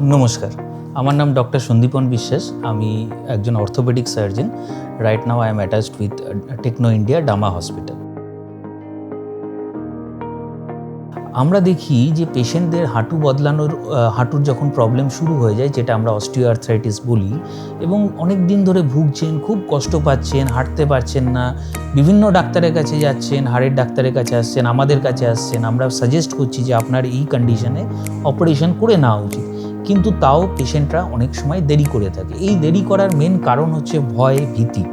নমস্কার, আমার নাম ডক্টর সন্দীপন বিশ্বাস। আমি একজন orthopaedic surgeon. Right now I am attached with Techno India Dama hospital. আমরা দেখি যে পেশেন্টদের হাঁটু বদলানোর হাঁটুর যখন প্রবলেম শুরু হয়ে যায়, যেটা আমরা অস্টিওআর্থ্রাইটিস বলি, এবং অনেক দিন ধরে ভুগছেন, খুব কষ্ট পাচ্ছেন, হাঁটতে পারছেন না, বিভিন্ন ডাক্তারের কাছে যাচ্ছেন, হাড়ের ডাক্তারের কাছে আসছেন, আমাদের কাছে আসছেন, আমরা সাজেস্ট করছি যে আপনার এই কন্ডিশনে অপারেশন করে নেওয়া উচিত। কিন্তু তাও পেশেন্টরা অনেক সময় দেরি করে থাকে। এই দেরি করার মেন কারণ হচ্ছে ভয়, ভীতি,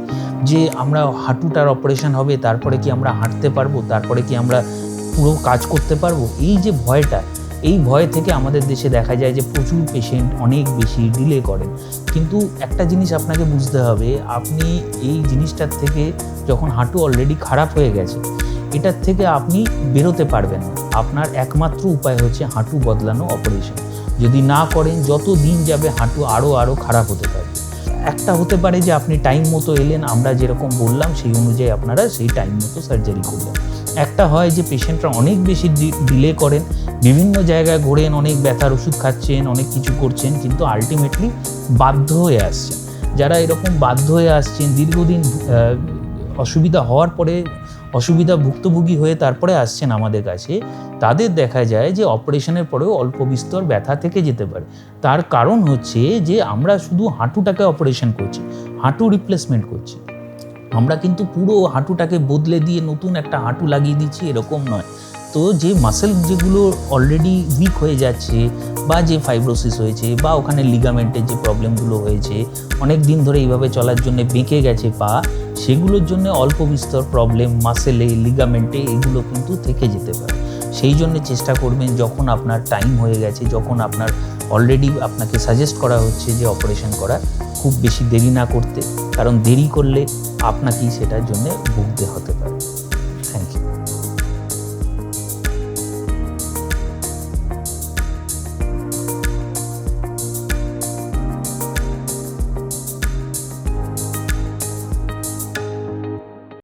যে আমরা হাঁটুটার অপারেশন হবে, তারপরে কি আমরা হাঁটতে পারবো, তারপরে কি আমরা পুরো কাজ করতে পারবো। এই যে ভয়টা, এই ভয় থেকে আমাদের দেশে দেখা যায় যে প্রচুর পেশেন্ট অনেক বেশি ডিলে করেন। কিন্তু একটা জিনিস আপনাকে বুঝতে হবে, আপনি এই জিনিসটার থেকে, যখন হাঁটু অলরেডি খারাপ হয়ে গেছে, এটার থেকে আপনি বেরোতে পারবেন না। আপনার একমাত্র উপায় হচ্ছে হাঁটু বদলানো অপারেশন। যদি না করেন, যত দিন যাবে হাঁটু আরও খারাপ হতে পারে। একটা হতে পারে যে আপনি টাইম মতো এলেন, আমরা যেরকম বললাম সেই অনুযায়ী আপনারা সেই টাইম মতো সার্জারি করলেন। একটা হয় যে পেশেন্টরা অনেক বেশি ডিলে করেন, বিভিন্ন জায়গায় ঘোরেন, অনেক ব্যথার ওষুধ খাচ্ছেন, অনেক কিছু করছেন, কিন্তু আলটিমেটলি বাধ্য হয়ে আসছেন। যারা এরকম বাধ্য হয়ে আসছেন, দীর্ঘদিন অসুবিধা হওয়ার পরে, অসুবিধা ভুক্তভোগী হয়ে তারপরে আসছেন আমাদের কাছে, তাদের দেখা যায় যে অপারেশনের পরেও অল্প বিস্তর ব্যথা থেকে যেতে পারে। তার কারণ হচ্ছে যে আমরা শুধু হাঁটুটাকে অপারেশন করছি, হাঁটু রিপ্লেসমেন্ট করছি। আমরা কিন্তু পুরো হাঁটুটাকে বদলে দিয়ে নতুন একটা হাঁটু লাগিয়ে দিচ্ছি, এরকম নয়। তো যে মাসেল যেগুলো অলরেডি উইক হয়ে যাচ্ছে, বা যে ফাইব্রোসিস হয়েছে, বা ওখানে লিগামেন্টের যে প্রবলেমগুলো হয়েছে, অনেক দিন ধরে এইভাবে চলার জন্য বেঁকে গেছে পা, সেগুলোর জন্য অল্প বিস্তর প্রবলেম মাসেলে, লিগামেন্টে, এগুলো কিন্তু থেকে যেতে পারে। সেই জন্য চেষ্টা করবেন, যখন আপনার টাইম হয়ে গেছে, যখন আপনার অলরেডি আপনাকে সাজেস্ট করা হচ্ছে যে অপারেশন করা, খুব বেশি দেরি না করতে, কারণ দেরি করলে আপনাকেই সেটার জন্য ভুগতে হতে পারে।